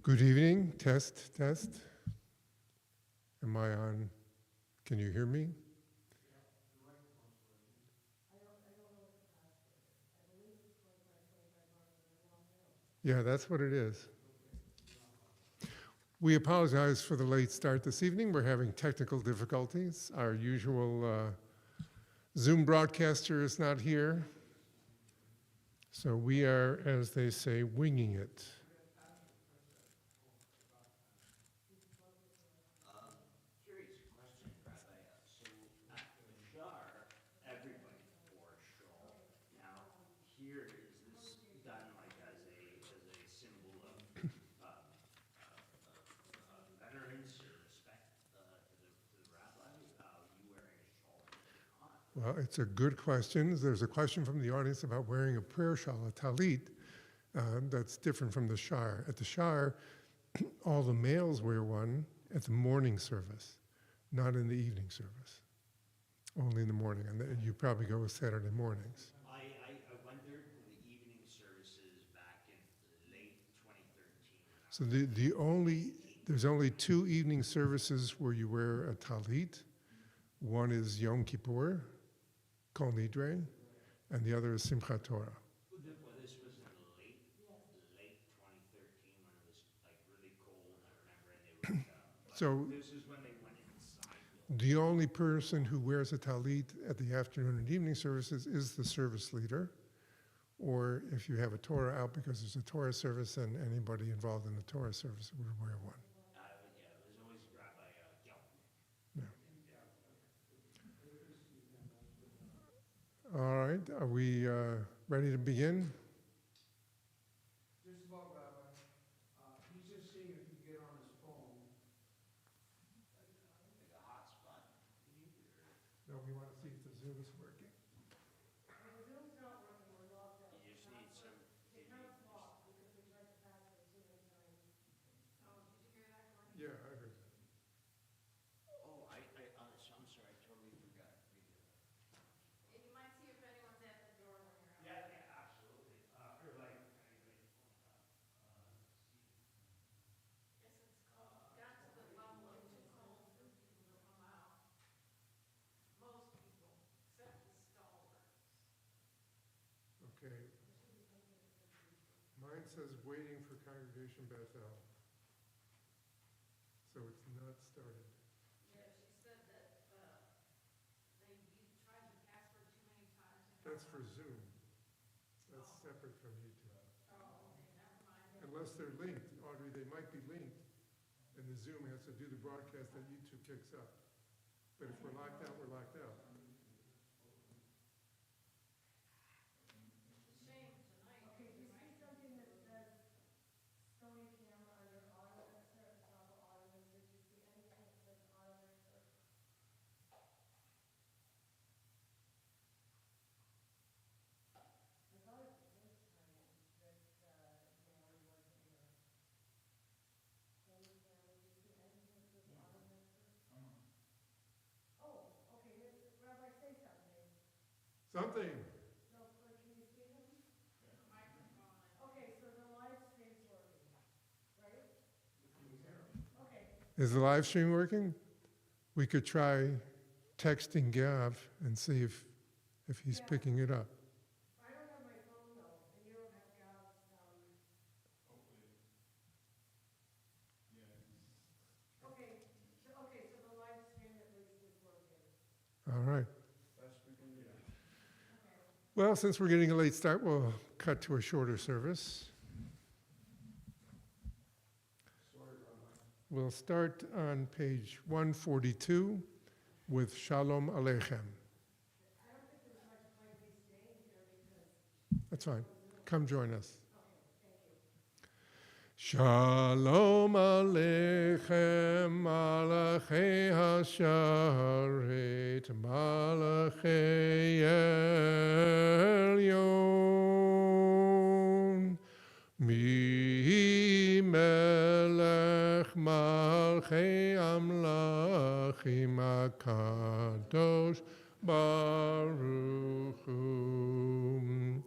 Good evening. Test, test. Am I on? Can you hear me? Yeah, that's what it is. We apologize for the late start this evening. We're having technical difficulties. Our usual Zoom broadcaster is not here. So we are, as they say, winging it. Curious question, Rabbi. So at the Shar, everybody wore a shawl. Now, here is this done like as a symbol of veterance or respect to the rabbis? You wearing a shawl or not? Well, it's a good question. There's a question from the audience about wearing a prayer shawl, a talit, that's different from the shar. At the shar, all the males wear one at the morning service, not in the evening service. Only in the morning, and you probably go with Saturday mornings. I wondered the evening services back in late 2013. So there's only two evening services where you wear a talit. One is Yom Kippur, Kol Nidre, and the other is Simchat Torah. Well, this was in late 2013 when it was like really cold. I remember, and they would. So This is when they went inside. the only person who wears a talit at the afternoon and evening services is the service leader. Or if you have a Torah out because there's a Torah service, then anybody involved in the Torah service would wear one. Yeah, it was always Rabbi Gil. All right, are we ready to begin? Just about Rabbi. He's just seeing if he can get on his phone. Like a hot spot. No, we want to see if the Zoom is working. You just need some. Yeah, I heard that. Oh, so I'm sorry, I totally forgot. You might see if anyone's at the door when you're out. Yeah, absolutely. Or like anybody. Guess it's cold. Got to the level of too cold for people to come out. Most people, except the stalwarts. Okay. Mine says waiting for Congregation Bethel. So it's not started. Yeah, she said that, you tried the password too many times. That's for Zoom. That's separate from YouTube. Oh, okay, never mind. Unless they're linked, Audrey, they might be linked. And the Zoom has to do the broadcast that YouTube picks up. But if we're locked out, we're locked out. It's a shame tonight. Okay, do you see something that says Sony camera under auto mixer at the top of auto mixer? Do you see anything that says auto mixer? I thought it was this time that, Mary wasn't here. Sony camera, do you see anything that says auto mixer? Oh, okay, Rabbi, say something. Something. No, can you see him? Okay, so the live stream's working, right? Okay. Is the live stream working? We could try texting Gav and see if he's Yeah. picking it up. I don't have my phone though, and you don't have Gav's, Okay, so the live stream at least is working. All right. Best we can do. Well, since we're getting a late start, we'll cut to a shorter service. Sorry, Rabbi. We'll start on page 142 with Shalom Aleichem. I don't think there's much point in staying here because, That's fine. Come join us. okay, thank you. Shalom Aleichem, Malachei Hasharet, Malachei Elyon, Mi Melech Malchei Amlachim HaKadosh Baruch Hu.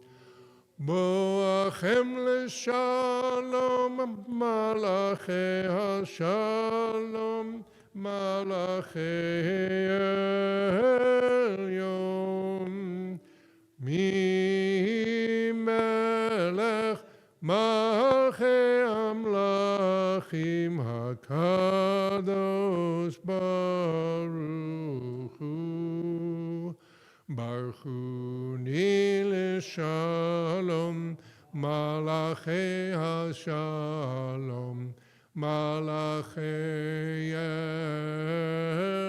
Boach לשלום, מלאכי השלום, מלאכי עליון. מי מלך מלכי המלכים הקדוש ברוך הוא. ברכוני לשלום, מלאכי השלום, מלאכי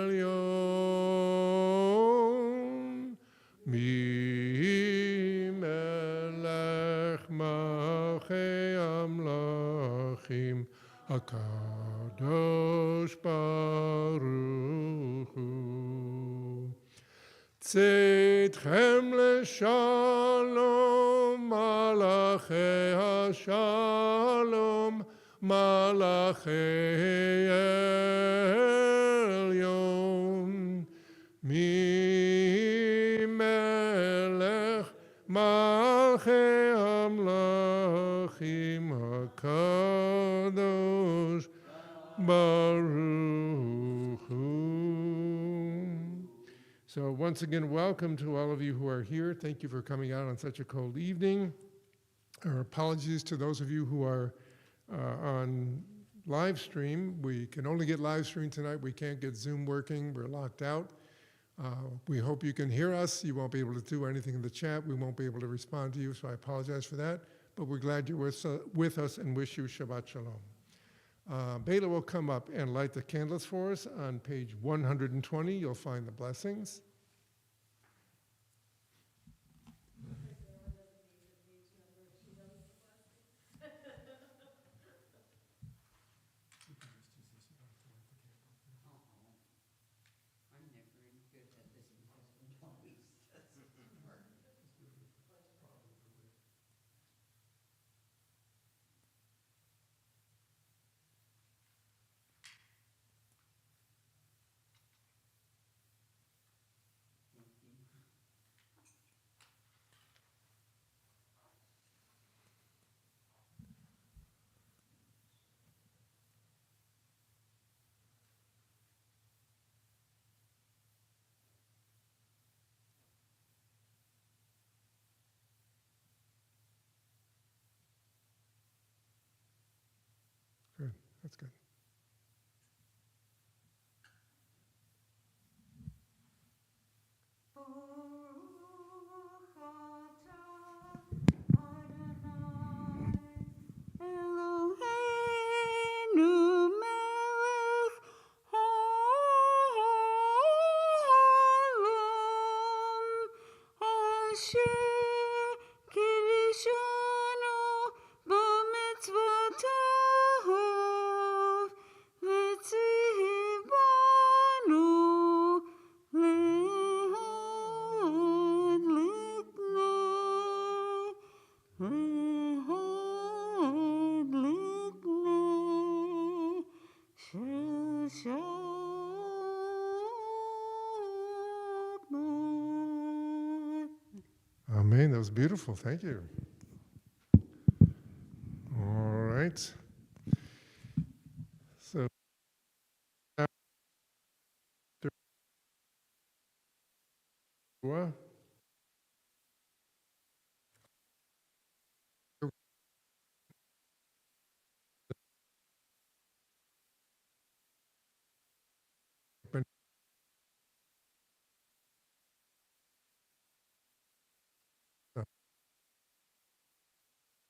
עליון. מי מלך מלכי המלכים הקדוש ברוך הוא. צאתכם לשלום, מלאכי השלום, מלאכי עליון. מי מלך מלכי המלכים הקדוש ברוך הוא. So once again, welcome to all of you who are here. Thank you for coming out on such a cold evening. Our apologies to those of you who are on live stream. We can only get live stream tonight. We can't get Zoom working. We're locked out. We hope you can hear us. You won't be able to do anything in the chat. We won't be able to respond to you, so I apologize for that. But we're glad you're with us and wish you Shabbat Shalom. Bela will come up and light the candles for us. On page 120, you'll find the blessings. Good, that's good. Amen. That was beautiful. Thank you. All right. So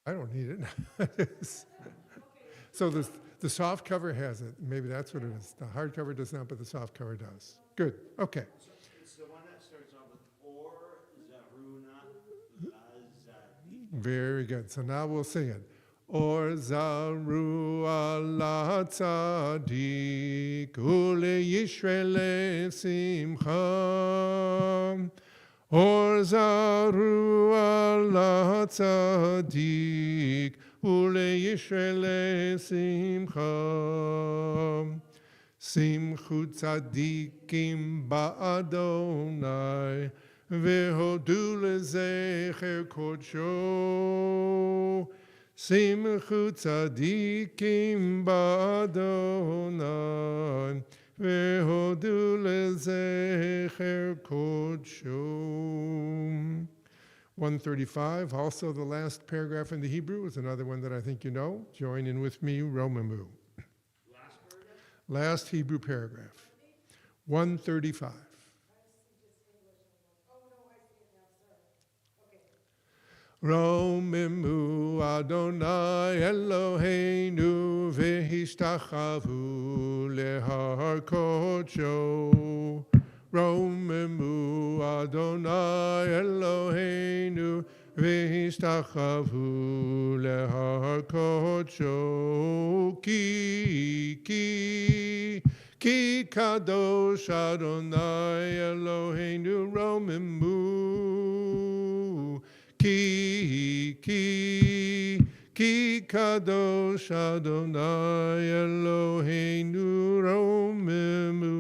I don't need it. So the soft cover has it. Maybe that's what it is. The hard cover does not, but the soft cover does. Good. Okay. So it's the one that starts off with Or Zaruna Lazadi. Very good. So now we'll sing it. Or zaru ala tzadik ule yishrele simcha. Or zaru ala tzadik ule yishrele simcha. Simchu tzadikim ba'adonai והודו לזכר קודשו. שמחו צדיקים באדוני, והודו לזכר קודשו. 135, also the last paragraph in the Hebrew, is another one that I think you know. Join in with me, Romamu. Last paragraph? Last Hebrew paragraph. 135. Romimu Adonai Eloheinu v'hishtachavu lehar kodsho. Romimu Adonai Eloheinu v'hishtachavu lehar kodsho. Ki kadosh Adonai Eloheinu romimu. Ki kadosh Adonai Eloheinu romimu.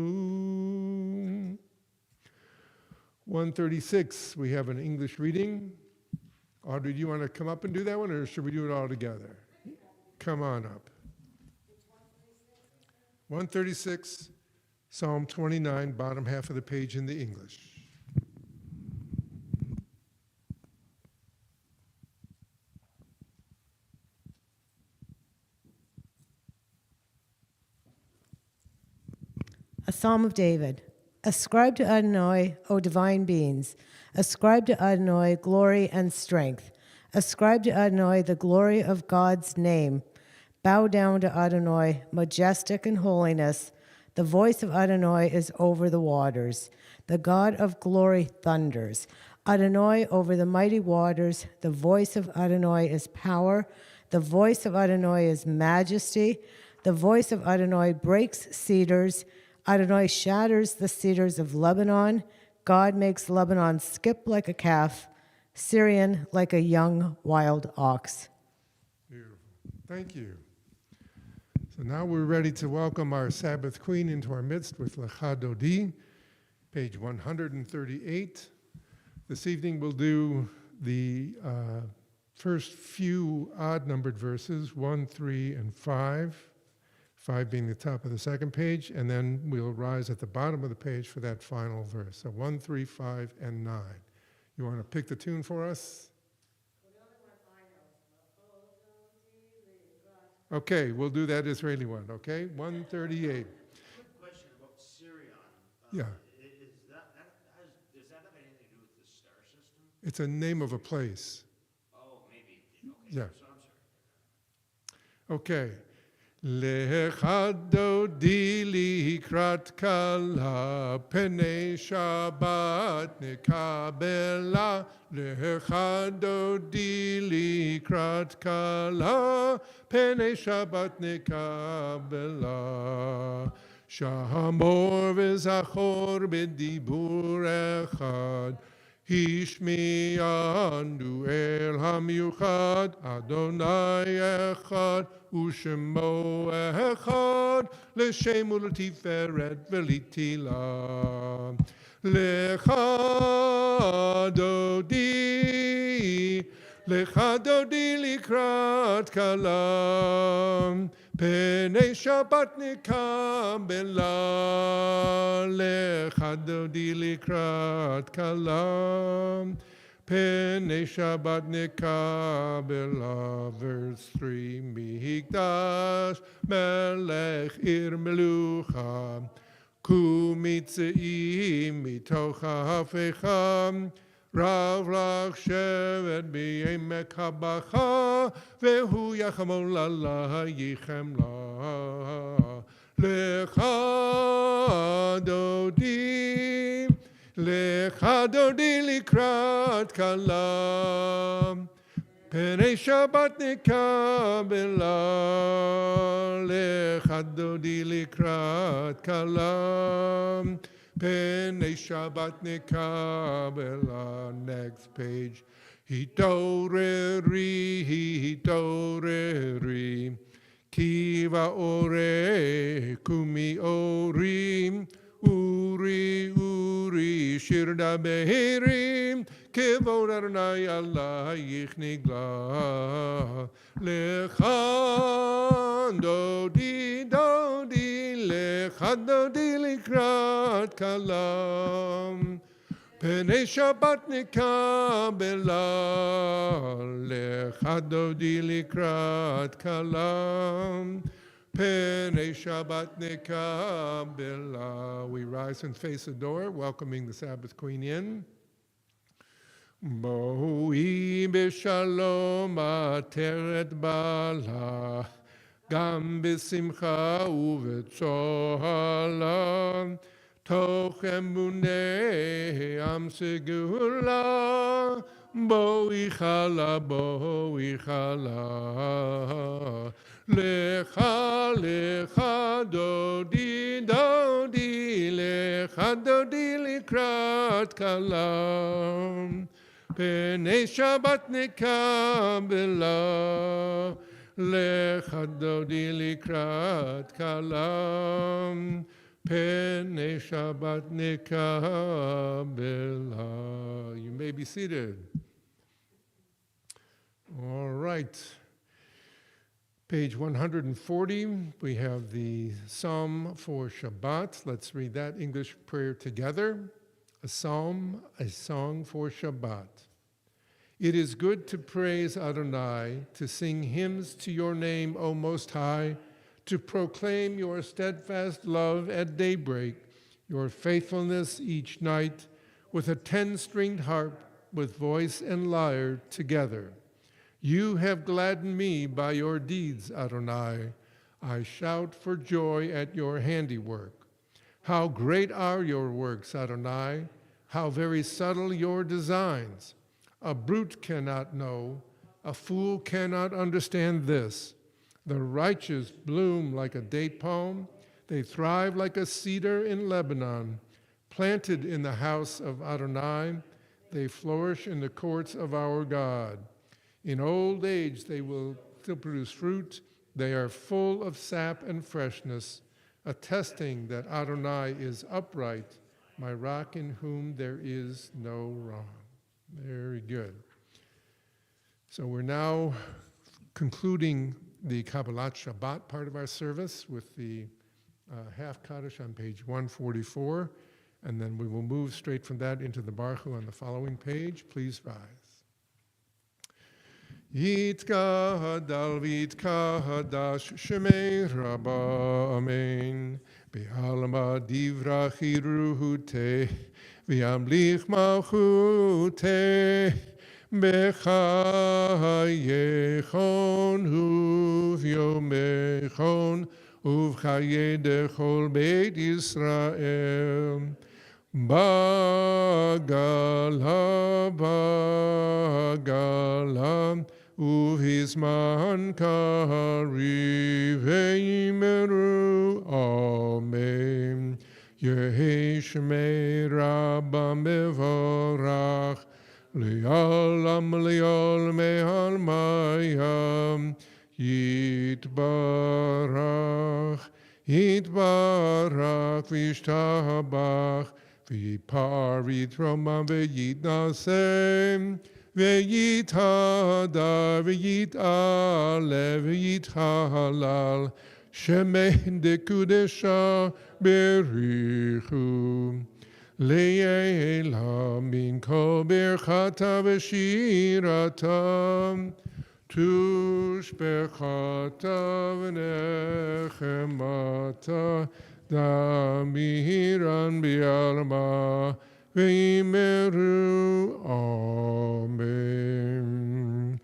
136, we have an English reading. Audrey, do you want to come up and do that one, or should we do it all together? Come on up. 136, Psalm 29, bottom half of the page in the English. A Psalm of David. Ascribe to Adonai, O divine beings. Ascribe to Adonai glory and strength. Ascribe to Adonai the glory of God's name. Bow down to Adonai, majestic in holiness. The voice of Adonai is over the waters. The God of glory thunders. Adonai over the mighty waters. The voice of Adonai is power. The voice of Adonai is majesty. The voice of Adonai breaks cedars. Adonai shatters the cedars of Lebanon. God makes Lebanon skip like a calf, Syrian like a young wild ox. Beautiful. Thank you. So now we're ready to welcome our Sabbath Queen into our midst with Lecha Dodi, page 138. This evening we'll do the first few odd-numbered verses, 1, 3, and 5. 5 being the top of the second page, and then we'll rise at the bottom of the page for that final verse. So 1, 3, 5, and 9. You want to pick the tune for us? Okay, we'll do that Israeli one, okay? 138. Quick question about Syrian. Yeah. Does that have anything to do with the star system? It's a name of a place. Oh, maybe. Okay. Yeah. So I'm sorry. Okay. Lecha Dodi likrat kala, penei Shabbat nekabela. Lecha Dodi likrat kala, penei Shabbat nekabela. Shamor v'zachor b'dibur echad. Hishmi'anu el hamiuchad, Adonai echad, Ushemo echad, L'shem u'l'tiferet v'litila. Lecha Dodi likrat kalam, Penei Shabbat nekabela. Lecha Dodi likrat kalam, Penei Shabbat nekabela. Verse 3, Mihikdash melech ir melucha, Kumitzeim mitocha hafecha, Rav lach shevet b'yemek habacha, Vehu yachamol Allah yichem la. Lecha Dodi likrat kalam, Penei Shabbat nekabela. Lecha Dodi likrat kalam, Penei Shabbat nekabela. Next page. Hitoreri, Kiva ore, Kumi orim, Uri Shiri shirda behirim kevod Adonai alayich nigla lecha dodi lecha dodi likrat kalam Penei Shabbat nikabela lecha dodi likrat kalam Penei Shabbat nekabela. We rise and face the door, welcoming the Sabbath Queen in. Boi b'shalom ateret bala, gam b'simcha u'v'tzohala, toch emunei am segula, boi chala, Lecha, lecha, dodi, dodi, lecha, dodi, likrat kalam. Penei Shabbat nekabela. Lecha, dodi, likrat kalam. Penei Shabbat nekabela. You may be seated. All right. Page 140, we have the Psalm for Shabbat. Let's read that English prayer together. A psalm, a song for Shabbat. It is good to praise Adonai, to sing hymns to your name, O Most High, to proclaim your steadfast love at daybreak, your faithfulness each night, with a 10-stringed harp, with voice and lyre together. You have gladdened me by your deeds, Adonai. I shout for joy at your handiwork. How great are your works, Adonai. How very subtle your designs. A brute cannot know, a fool cannot understand this. The righteous bloom like a date palm. They thrive like a cedar in Lebanon. Planted in the house of Adonai, they flourish in the courts of our God. In old age, they will still produce fruit. They are full of sap and freshness, attesting that Adonai is upright, my rock in whom there is no wrong. Very good. So we're now concluding the Kabbalat Shabbat part of our service with the half Kaddish on page 144, and then we will move straight from that into the Baruch Hu on the following page. Please rise. Yitkahadal v'yitkahadash shemei rabba amen. Be'alma divra chiruhute v'yamlich malchute b'chayechon u'v'yomechon u'v'chaye dechol beit Yisrael. Bagala, bagala, uvizman kari veimeru, amen. Yehi shmei rabba mevorach, li'olam li'ol me'al mayam, yitbarach, yitbarach v'ishtabach, V'yipar v'yitromam v'yitnasem v'yithadar v'yit'aleh v'yithalal shemen dekudesha berichu le'ela min kol berchata v'shirata tushbechata v'nechemata Damiran bi'alma v'imeru amen.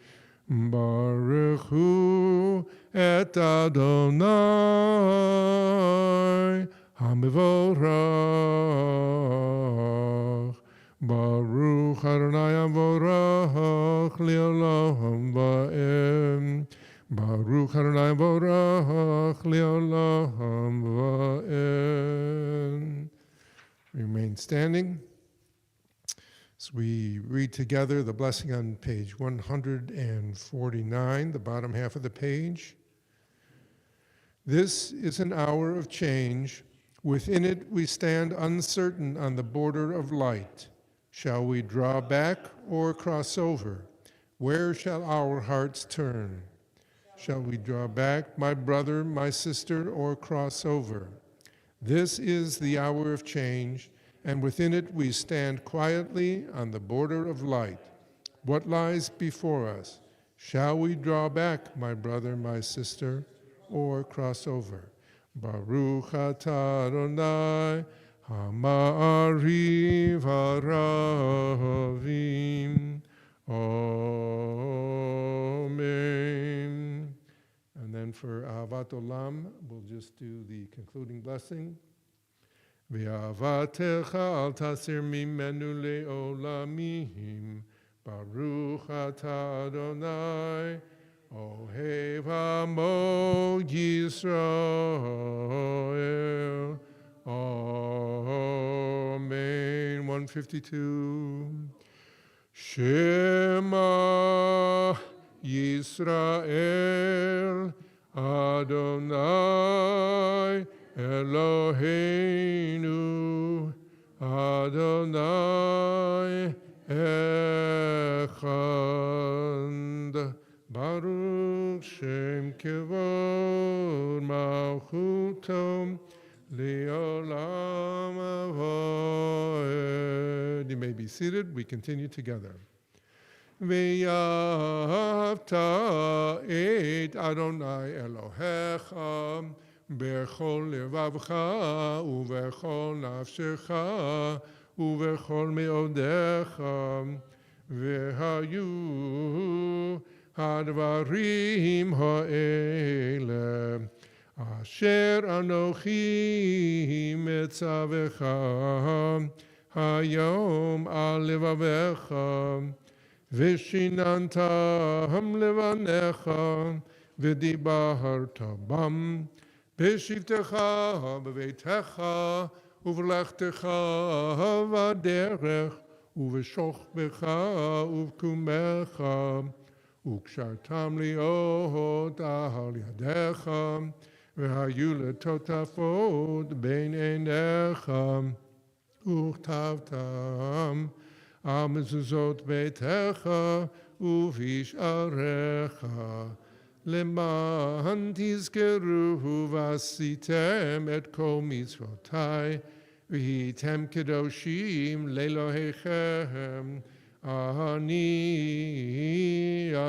Baruch hu et Adonai ha'mevorach. Baruch Adonai ha'mevorach li'olam va'em. Baruch Adonai Borach Le'olam Va'en. Remain standing as we read together the blessing on page 149, the bottom half of the page. This is an hour of change Within it we stand uncertain on the border of light. Shall we draw back or cross over? Where shall our hearts turn? Shall we draw back, my brother, my sister, or cross over? This is the hour of change, and within it we stand quietly on the border of light. What lies before us? Shall we draw back, my brother, my sister, or cross over? Baruch atah Adonai, Ha'ma'ariv ha'ravim. Amen. And then for Ahavat Olam, we'll just do the concluding blessing. V'avatecha al tasir mimenu le'olamim. Baruch atah Adonai, Ohev Amo Yisrael. Amen. 152. Shema Yisrael Adonai Eloheinu Adonai Echad. Baruch Shem Kevod Malchutom Le'olam Avoid. You may be seated. We continue together. Ve'yavta et Adonai Elohecha bechol levavcha uvechol nafshecha uvechol meodecha ve'hayu hadvarim ha'ele asher anochi metzavecha hayom al levavecha v'shinantam levanecha v'dibarta bam b'shivtecha b'veitecha u'v'lechtecha v'derech u'v'shochbecha u'v'kumecha u'kshartam liot al yadecha v'hayu letotafot bein einecha u'chtavtam al mezuzot beitecha u'v'isharecha למען תזכרו ועשיתם את כל מצוותיי, והייתם קדושים לאלוהיכם. אני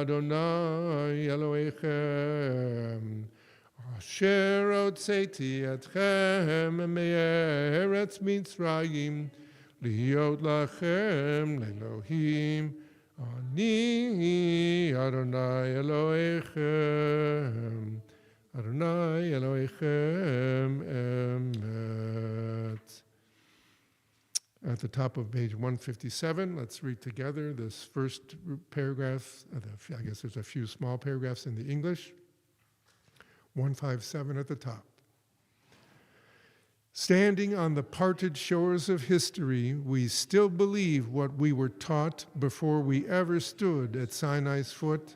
אדוני אלוהיכם, אשר הוצאתי אתכם מארץ מצרים, להיות לכם לאלוהים. Ani Adonai Elohechem, Adonai Elohechem Emet. At the top of page 157, let's read together this first paragraph. I guess there's a few small paragraphs in the English. 157 at the top. Standing on the parted shores of history, we still believe what we were taught before we ever stood at Sinai's foot,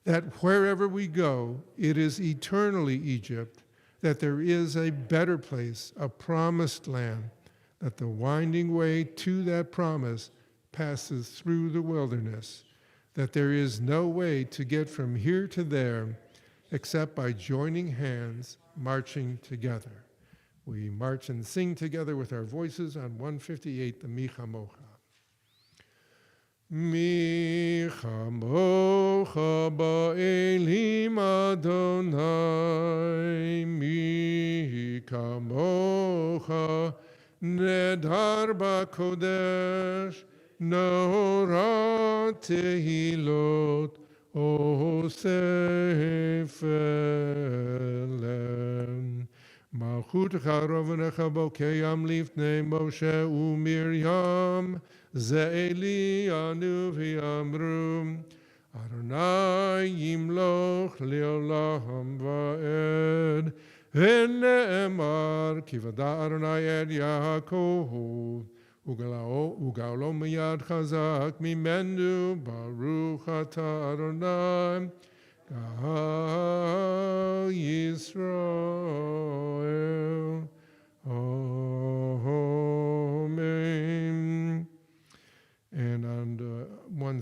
that wherever we go, it is eternally Egypt, that there is a better place, a promised land, that the winding way to that promise passes through the wilderness, that there is no way to get from here to there except by joining hands, marching together. We march and sing together with our voices on 158, the Mi Chamocha. Mi Chamocha ba'elim Adonai, Mi Chamocha nedar ba'kodesh, Nora tehilot, Osef elem. Malchutecha rovanecha bokeyam lifnei Moshe u'Miriam ze'eli anu v'yamru Adonai yimloch le'olam va'ed v'ne'emar ki v'da Adonai ed Yaakov u'ga'olo miyad chazak mimenu baruch atah Adonai Gal Yisrael.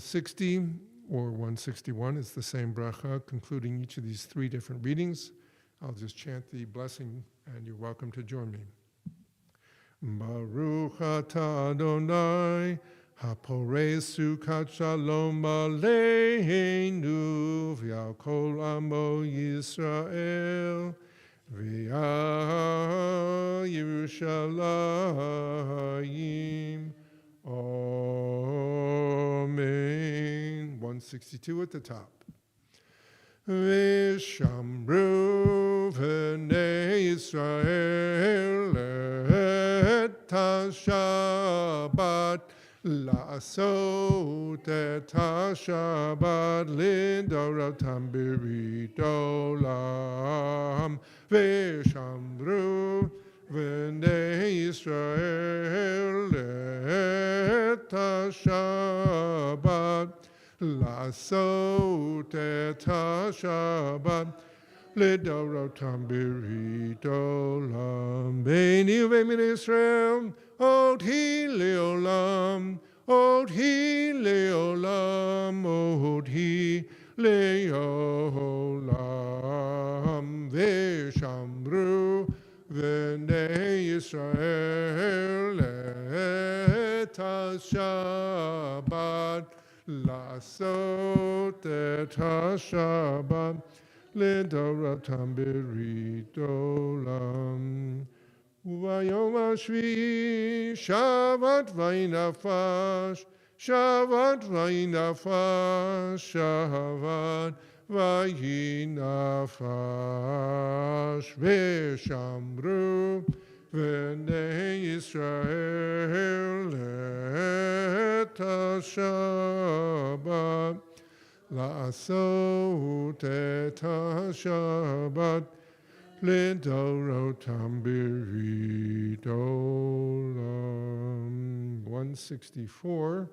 160 or 161 is the same bracha, concluding each of these three different readings. I'll just chant the blessing, and you're welcome to join me. Baruch atah Adonai, haporei sukat shalom aleinu, v'al kol amo Yisrael, v'al Yerushalayim. Amen. 162 at the top. V'shamru v'nei Yisrael et ha-Shabbat la'asot et ha-Shabbat lidorotam b'rit olam. V'shamru v'nei Yisrael et ha-Shabbat לעשות את השבת לדורותם ברית עולם. ביני ובין ישראל עוד היא לעולם, עוד היא לעולם, עוד היא לעולם. ושמרו בני ישראל את השבת לעשות את השבת לדורותם ברית עולם. וביום השביעי שבת וינפש, שבת וינפש, שבת וינפש. ושמרו בני ישראל את השבת לעשות את השבת לדורותם ברית עולם. 164,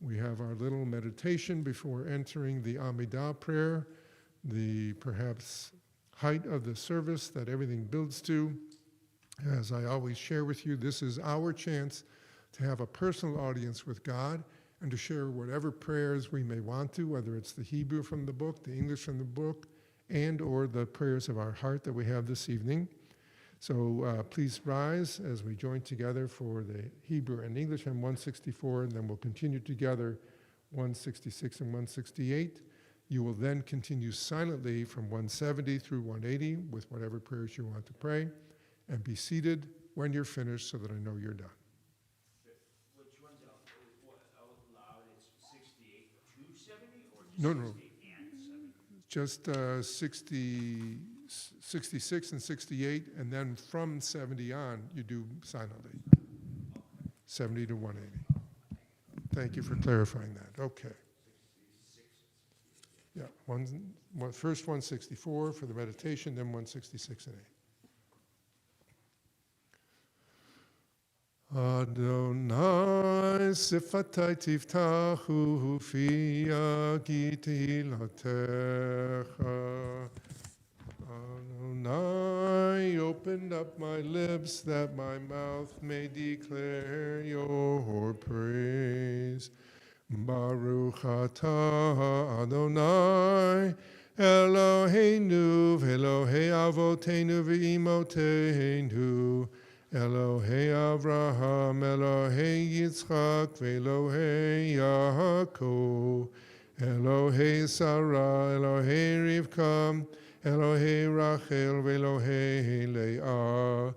we have our little meditation before entering the Amidah prayer, the perhaps height of the service that everything builds to. As I always share with you, this is our chance to have a personal audience with God and to share whatever prayers we may want to, whether it's the Hebrew from the book, the English from the book, and or the prayers of our heart that we have this evening. So please rise as we join together for the Hebrew and English hymn 164, and then we'll continue together 166 and 168. You will then continue silently from 170 through 180 with whatever prayers you want to pray, and be seated when you're finished so that I know you're done. Which one's out loud? It's 68 to 70 or just No, no. 68 and 70? Just 66 and 68, and then from 70 on, you do silently. 70 to 180. Thank you for clarifying that. Okay. Yeah, first 164 for the meditation, then 166 and 8. Adonai sifatai tiftachu fi tehillatcha. Adonai, open up my lips that my mouth may declare your praise. Baruch atah Adonai, Eloheinu v'Elohei avoteinu v'imotenu, Elohei Avraham, Elohei Yitzchak, Elohei Yaakov, Elohei Sarah, Elohei Rivka, Elohei Rachel, Elohei Leah,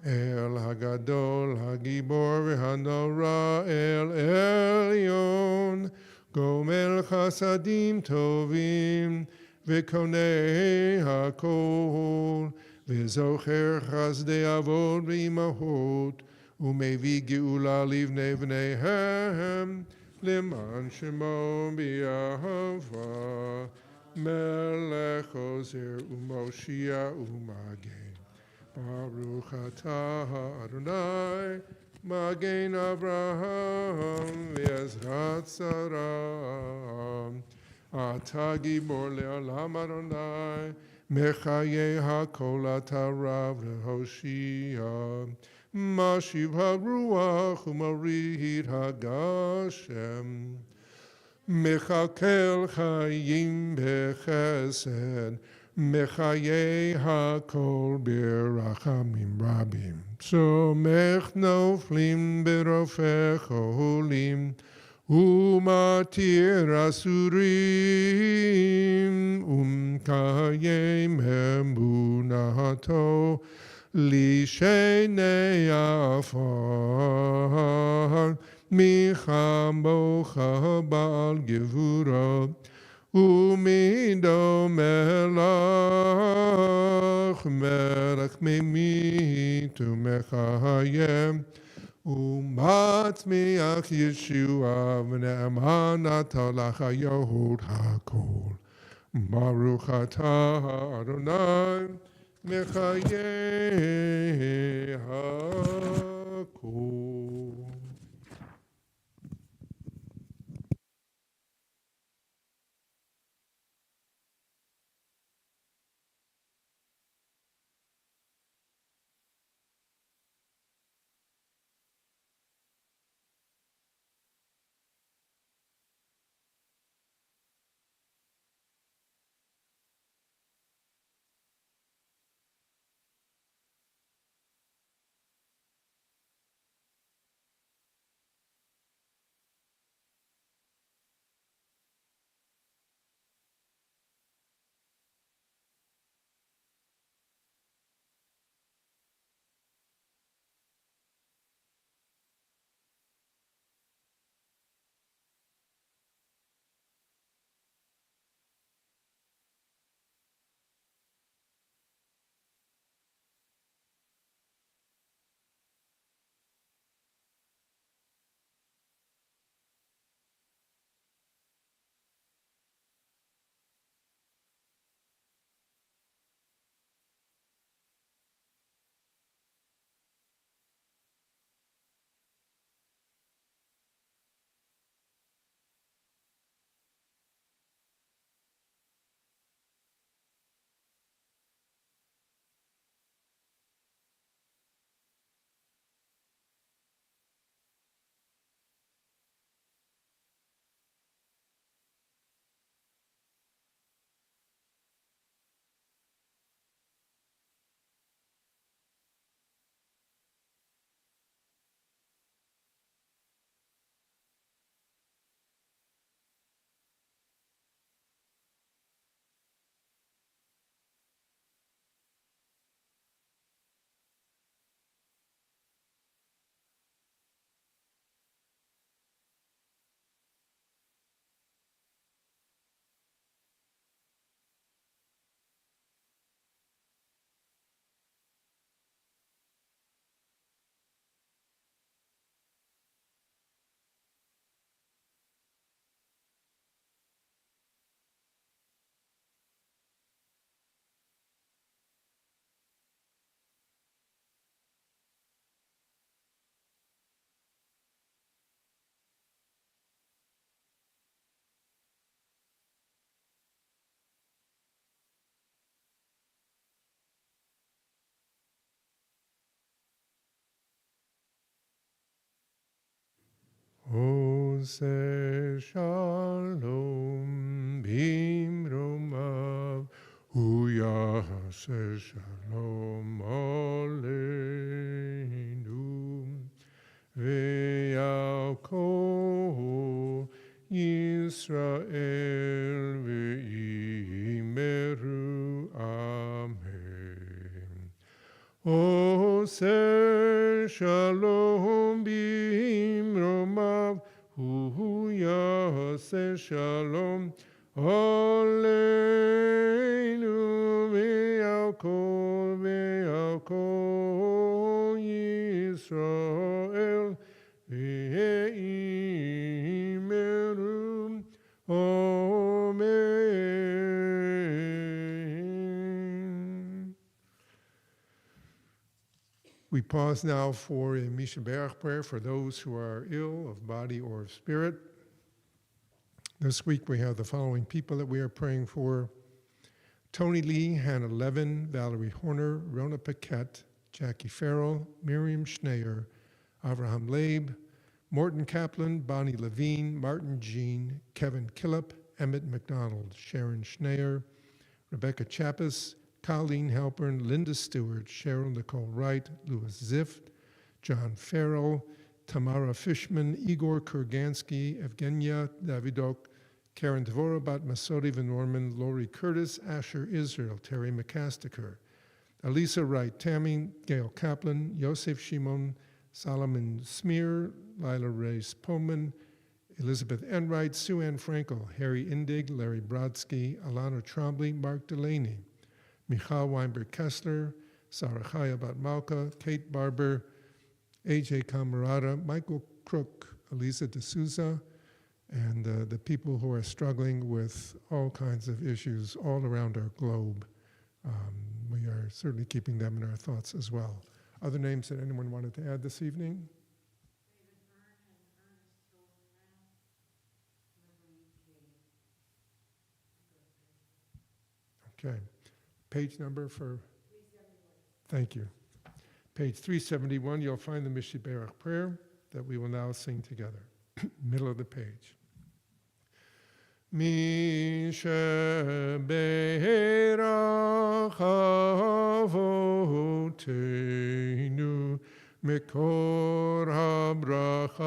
El Hagadol, Hagibor, V'Hanora, El Elyon, Gomel Chasadim Tovim, V'Konei HaKol, V'zocher chasdei avot v'imahot, u'mevi geula livnei v'neihem, leman shemo b'yahava, melech ozer u'moshia u'magen. Baruch atah Adonai, magen Avraham, v'ezrat Sarah, atah gibor le'olam Adonai, Mechaye hakol atarav lehoshia, mashiv haruach umarid hagashem, Mechakel Chayim Bechesed, Mechaye HaKol Berachamim Rabim. Somech Noflim Berofech Olim, Umatir Asurim, Kayem Emunato, Lishenei Afar, Michamocha Baal Gevura, Umido Melach, Melech Memitu Mechayem, Umatmiach Yeshua, V'ne'emanat Halacha Yehud HaKol. Baruch atah Adonai Mechayeh HaKol. Ose Shalom Bimromav, Uyase Shalom Aleinu, Ve'alkol Yisrael ve'imeru Amen. Ose Shalom Bimromav, Yase Shalom Aleinu, Ve'alkol Yisrael ve'imeru Amen. We pause now for a Misha Berach prayer for those who are ill of body or of spirit. This week we have the following people that we are praying for: Tony Lee, Hannah Levin, Valerie Horner, Rona Paquette, Jackie Farrell, Miriam Schneier, Avraham Leib, Morton Kaplan, Bonnie Levine, Martin Jean, Kevin Killip, Emmett McDonald, Sharon Schneer, Rebecca Chappis, Colleen Halpern, Linda Stewart, Cheryl Nicole Wright, Louis Zift, John Farrell, Tamara Fishman, Igor Kurgansky, Evgenia Davidok, Karen Dvorabat, Masodi Van Norman, Lori Curtis, Asher Israel, Terry McCastiker, Elisa Wright, Tammy, Gail Kaplan, Yosef Shimon, Solomon Smear, Lila Reyes Pullman, Elizabeth Enright, Sue Ann Frankel, Harry Indig, Larry Brodsky, Alana Trombley, Mark Delaney, Michal Weinberg Kessler, Sarah Chayabat Malka, Kate Barber, AJ Camarada, Michael Crook, Elisa D'Souza, and the people who are struggling with all kinds of issues all around our globe. We are certainly keeping them in our thoughts as well. Other names that anyone wanted to add this evening? Okay. Page number for? 371. Thank you. Page 371, you'll find the Mishiberach prayer that we will now sing together. Middle of the page. Mishiberach avoteinu mikor habracha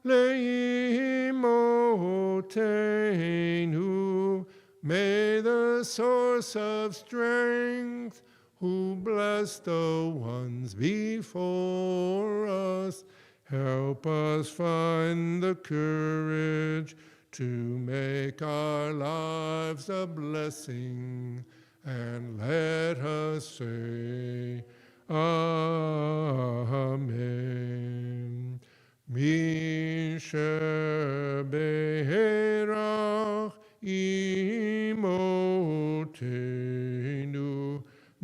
leimotenu. May the source of strength, who bless the ones before us, help us find the courage to make our lives a blessing, and let us say, Amen. Misheberach imotenu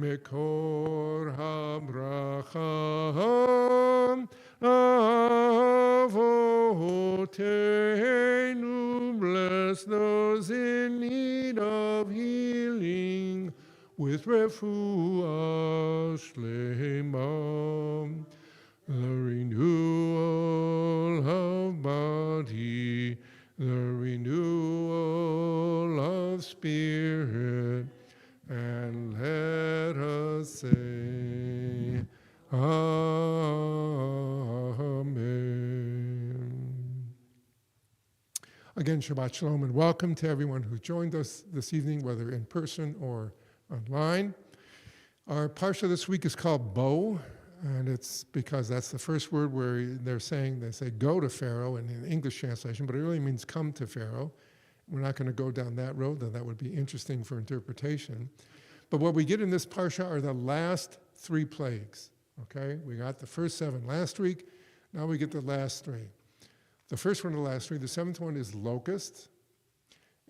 mekor habracha avotenu. Bless those in need of healing with refuah shlema, the renewal of body, the renewal of spirit, and let us say, Amen. Again, Shabbat Shalom, and welcome to everyone who joined us this evening, whether in person or online. Our parsha this week is called Bo, and it's because that's the first word where they say go to Pharaoh in the English translation, but it really means come to Pharaoh. We're not going to go down that road, though that would be interesting for interpretation. But what we get in this parsha are the last 3 plagues, okay? We got the first 7 last week, now we get the last 3. The first one of the last 3, the 7th one is locusts.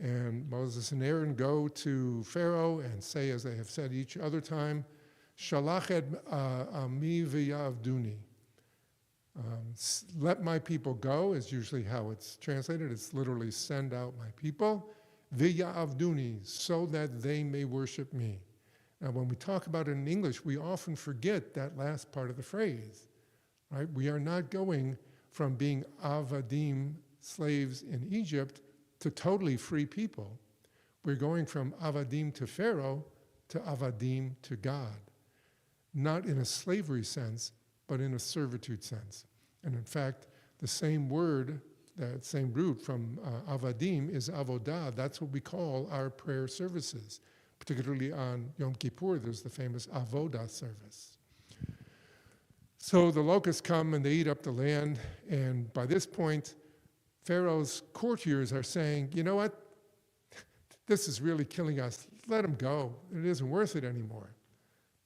And Moses and Aaron go to Pharaoh and say, as they have said each other time, Shalach et ami v'yavduni. Let my people go is usually how it's translated. It's literally send out my people. V'yavduni, so that they may worship me. Now, when we talk about it in English, we often forget that last part of the phrase, right? We are not going from being avadim, slaves in Egypt, to totally free people. We're going from avadim to Pharaoh to avadim to God. Not in a slavery sense, but in a servitude sense. And in fact, the same word, that same root from avadim is avodah. That's what we call our prayer services. Particularly on Yom Kippur, there's the famous avodah service. So the locusts come and they eat up the land, and by this point, Pharaoh's courtiers are saying, you know what? This is really killing us. Let them go. It isn't worth it anymore.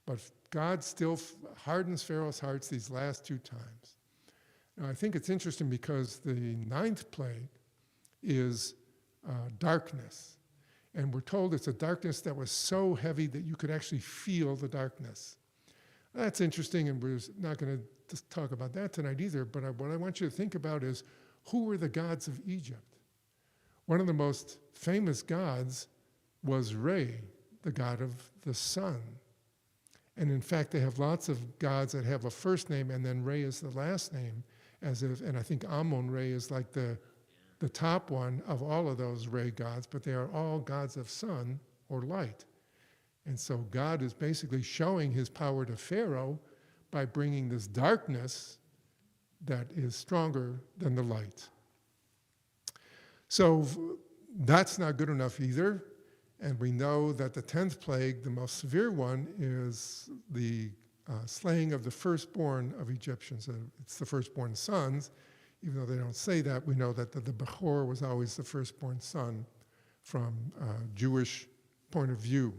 But God still hardens Pharaoh's hearts these last 2 times. Now, I think it's interesting because the 9th plague is darkness. And we're told it's a darkness that was so heavy that you could actually feel the darkness. That's interesting, and we're not going to talk about that tonight either, but what I want you to think about is, who were the gods of Egypt? One of the most famous gods was Re, the god of the sun. And in fact, they have lots of gods that have a first name and then Re is the last name. as if, and I think Amun-Re is like the top one of all of those Re gods, but they are all gods of sun or light. And so God is basically showing his power to Pharaoh by bringing this darkness that is stronger than the light. So that's not good enough either. And we know that the 10th plague, the most severe one, is the slaying of the firstborn of Egyptians. It's the firstborn sons. Even though they don't say that, we know that the Bechor was always the firstborn son from a Jewish point of view.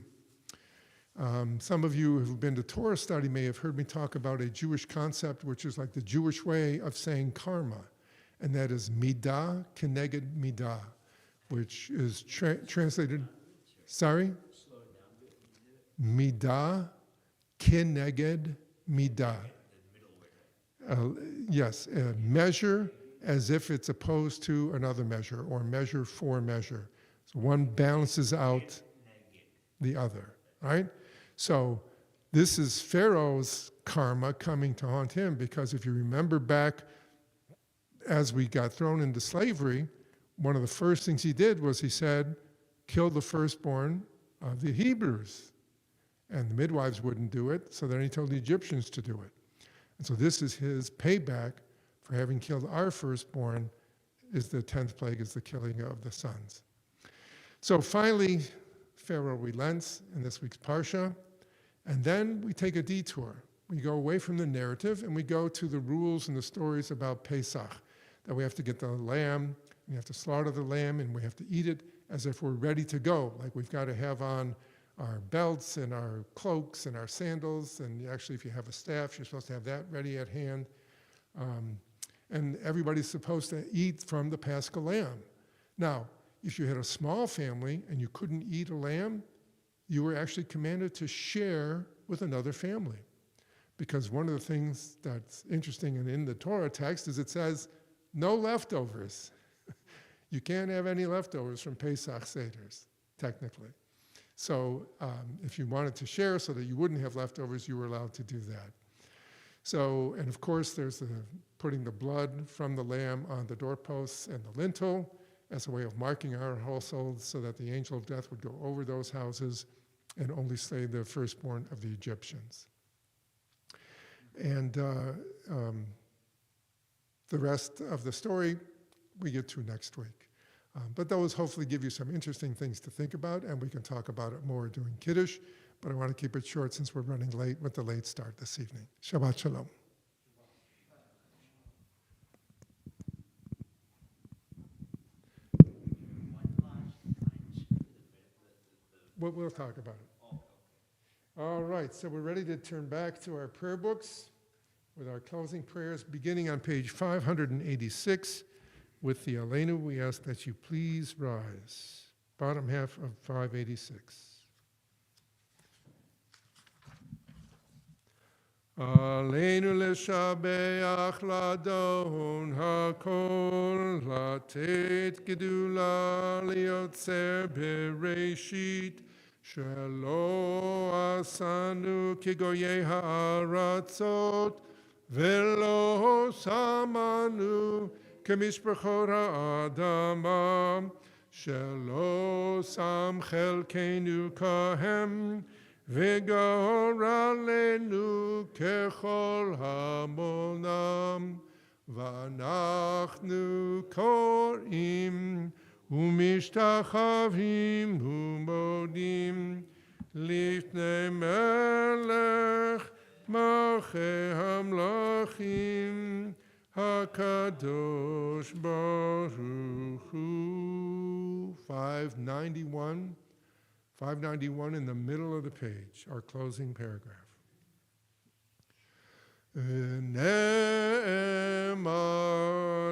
Some of you who've been to Torah study may have heard me talk about a Jewish concept, which is like the Jewish way of saying karma, and that is midah keneged midah, which is translated, sorry? Midah keneged midah. Yes, measure as if it's opposed to another measure, or measure for measure. So one balances out the other, right? So this is Pharaoh's karma coming to haunt him, because if you remember back as we got thrown into slavery, one of the first things he did was he said, kill the firstborn of the Hebrews. And the midwives wouldn't do it, so then he told the Egyptians to do it. And so this is his payback for having killed our firstborn, is the 10th plague, is the killing of the sons. So finally, Pharaoh relents in this week's Parsha, and then we take a detour. We go away from the narrative and we go to the rules and the stories about Pesach, that we have to get the lamb, we have to slaughter the lamb, and we have to eat it as if we're ready to go. Like we've got to have on our belts and our cloaks and our sandals, and actually if you have a staff, you're supposed to have that ready at hand. And everybody's supposed to eat from the Paschal lamb. Now, if you had a small family and you couldn't eat a lamb, you were actually commanded to share with another family. Because one of the things that's interesting in the Torah text is it says, no leftovers. You can't have any leftovers from Pesach Seders, technically. So if you wanted to share so that you wouldn't have leftovers, you were allowed to do that. So, and of course, there's putting the blood from the lamb on the doorposts and the lintel as a way of marking our households so that the angel of death would go over those houses and only slay the firstborn of the Egyptians. And the rest of the story we get to next week. But those hopefully give you some interesting things to think about, and we can talk about it more during Kiddush, but I want to keep it short since we're running late with the late start this evening. Shabbat Shalom. We'll talk about it. All right, so we're ready to turn back to our prayer books with our closing prayers, beginning on page 586. With the Aleinu, we ask that you please rise. Bottom half of 586. Aleinu leshabeach ladon hakol, latet gedula liotzer bereshit, shelo asanu kigoyei ha'aratzot, velo samanu כמשפחות האדמה, שלא שם חלקנו כהם, וגאור עלינו ככל המונם. ואנחנו קוראים ומשתחווים ומודים לפני מלך מלכי המלכים, HaKadosh Baruch Hu. 591 in the middle of the page, our closing paragraph. Ne'emar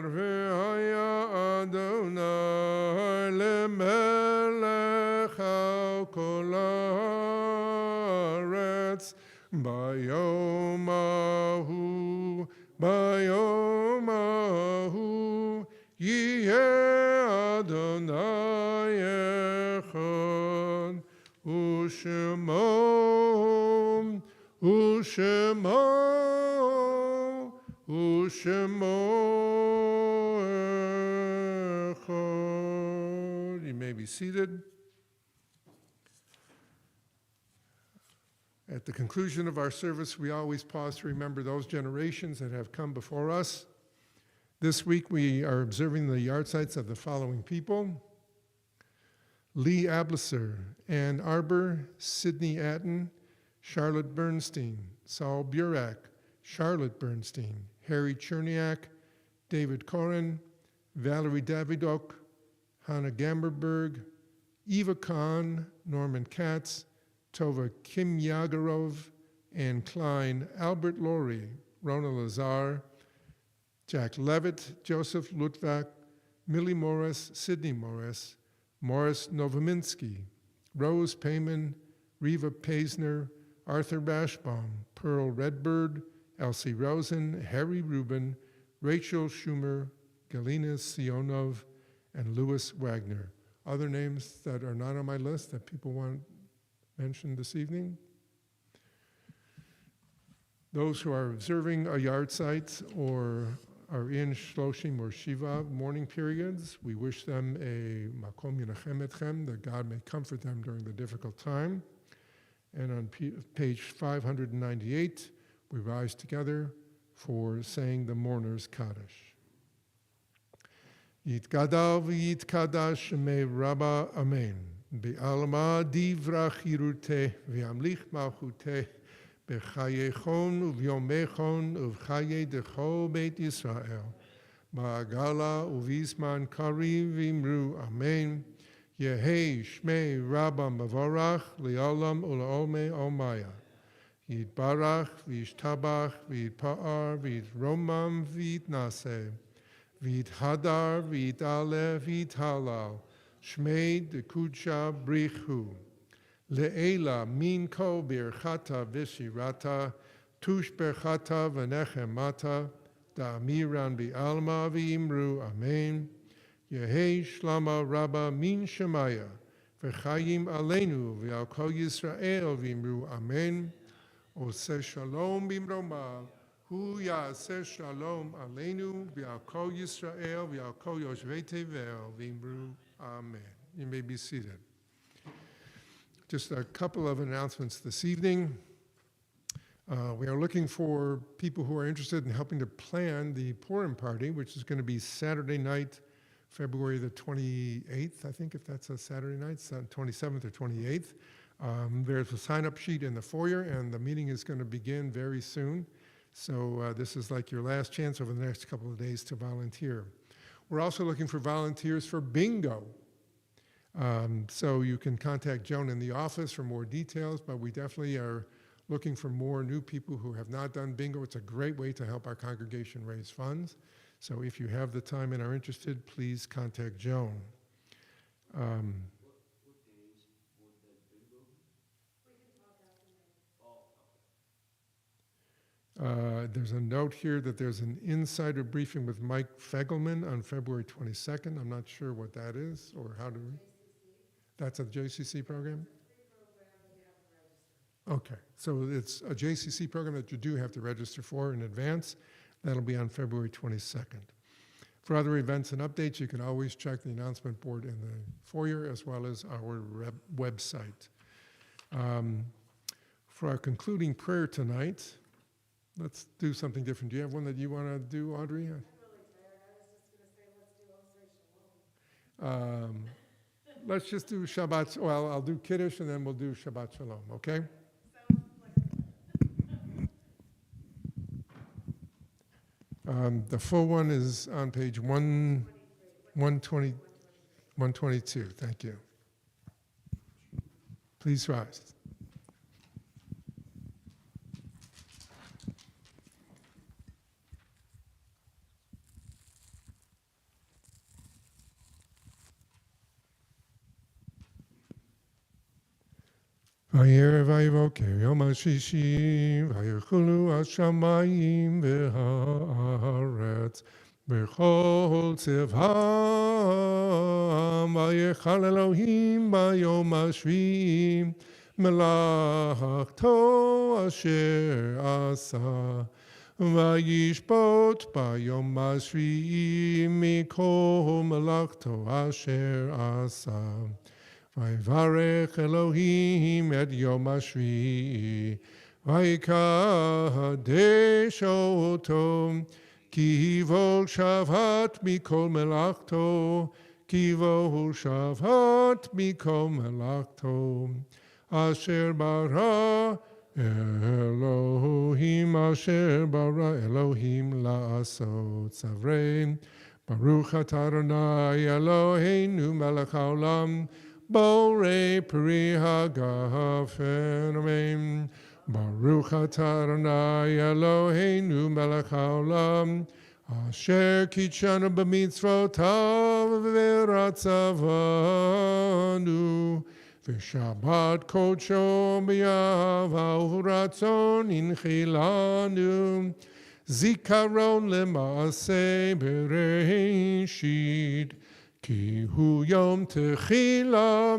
ve'haya Adonai lemelech al kol haaretz bayom ahu Bayom ahu yeh Adonai echad u'shemo Ushemo Echad. You may be seated. At the conclusion of our service, we always pause to remember those generations that have come before us. This week, we are observing the yard sites of the following people: Lee Ableser, Ann Arbor, Sidney Atten, Charlotte Bernstein, Saul Burak, Charlotte Bernstein, Harry Cherniak, David Koren, Valerie Davidok, Hannah Gamberberg, Eva Kahn, Norman Katz, Tova Kim Yagarov, Ann Klein, Albert Laurie, Rona Lazar, Jack Levitt, Joseph Lutvak, Millie Morris, Sidney Morris, Morris Novominsky, Rose Payman, Reva Paisner, Arthur Bashbaum, Pearl Redbird, Elsie Rosen, Harry Rubin, Rachel Schumer, Galina Sionov, and Louis Wagner. Other names that are not on my list that people want mentioned this evening? Those who are observing a yard site or are in Shloshim or Shiva mourning periods, we wish them a Makom Yenachem Etchem, that God may comfort them during the difficult time. And on page 598, we rise together for saying the mourner's Kaddish. Yitkadav Yitkadash Shemei Rabba Amen. Be'alma divra chirute v'amlich malchute b'chayechon uv'yomechon uv'chaye decho Beit Yisrael ba'agala uv'izman kariv v'imru Amen. Yehei Shmei Rabba Mavorach li'olam ul'olmei olmaya. Yitbarach v'yishtabach v'yitpa'ar v'yitromam v'yitnaseh v'yithadar v'yit'aleh v'yithalal Shmei dekudsha brichu le'ela minko birchata v'shirata tush berchata v'nechemata da'amiran bi'alma v'imru Amen. Yehei shlama rabba min shemaya v'chayim aleinu v'al kol Yisrael v'imru Amen. Oseh shalom b'mroma hu ya'aseh shalom aleinu v'al kol Yisrael v'al kol yoshvei tevel v'imru Amen. You may be seated. Just a couple of announcements this evening. We are looking for people who are interested in helping to plan the Purim party, which is going to be Saturday night, February the 28th, I think, if that's a Saturday night, 27th or 28th. There's a sign-up sheet in the foyer, and the meeting is going to begin very soon. So this is like your last chance over the next couple of days to volunteer. We're also looking for volunteers for bingo. So you can contact Joan in the office for more details, but we definitely are looking for more new people who have not done bingo. It's a great way to help our congregation raise funds. So if you have the time and are interested, please contact Joan. There's a note here that there's an insider briefing with Mike Fegelman on February 22nd. I'm not sure what that is or how to. That's a JCC program? Okay, so it's a JCC program that you do have to register for in advance. That'll be on February 22nd. For other events and updates, you can always check the announcement board in the foyer as well as our website. For our concluding prayer tonight, let's do something different. Do you have one that you want to do, Audrey? I'm really tired. I was just going to say, let's do Osei Shalom. Let's just do Shabbat. Well, I'll do Kiddush and then we'll do Shabbat Shalom, okay? The full one is on page 122. Thank you. Please rise. Vayera vayivoker yom hashishi vayirchulu hashamayim v'haaretz b'chol tzivham vayichal Elohim bayom hashvi melachto asher asa וישפוט ביום השביעי מכל מלאכתו אשר עשה. ויברך אלוהים את יום השביעי, ויקדש אותו, כי יבול שבת מכל מלאכתו, כי יבול שבת מכל מלאכתו, אשר ברא אלוהים, אשר ברא אלוהים לעשות. צורי, ברוך אתה אדוני אלוהינו מלך העולם, בורא פרי הגפן, אמן. ברוך אתה אדוני אלוהינו מלך העולם, אשר קידשנו במצוותיו ורצבנו, ושבת קודשו באהבה ורצון הנחילנו, זיכרון למעשה בראשית, כי הוא יום תחילה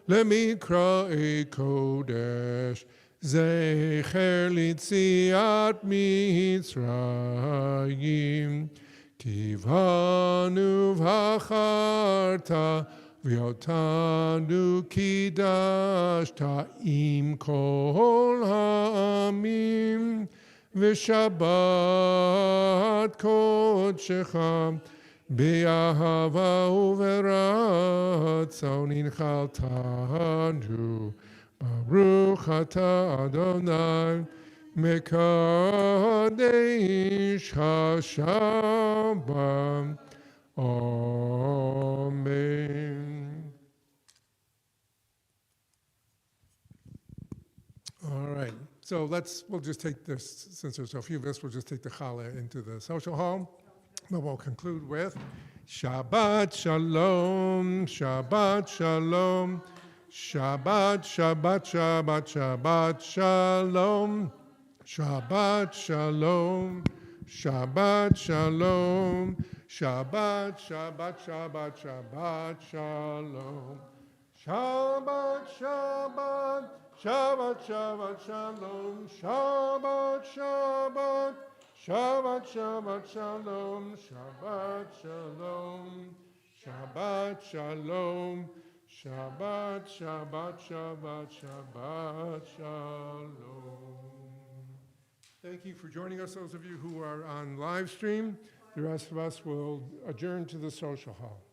למקראי קודש, זכר ליציאת מצרים. כי בנו בחרת ואותנו קידשת עם כל העמים, ושבת קודשך באהבה וברצון הנחלתנו. ברוך אתה אדוני מקדש השבת. Amen. All right, so we'll just take this, since there's a few of us, we'll just take the challah into the social hall. But we'll conclude with Shabbat Shalom, Shabbat Shalom, Shabbat, Shabbat, Shabbat, Shabbat Shalom, Shabbat Shalom, Shabbat Shalom, Shabbat, Shabbat, Shabbat, Shabbat Shalom, Shabbat, Shabbat, Shabbat, Shabbat Shalom, Shabbat, Shabbat, Shabbat, Shabbat Shalom, Shabbat Shalom, Shabbat Shalom, Shabbat, Shabbat, Shabbat, Shabbat Shalom. Thank you for joining us, those of you who are on live stream. The rest of us will adjourn to the social hall.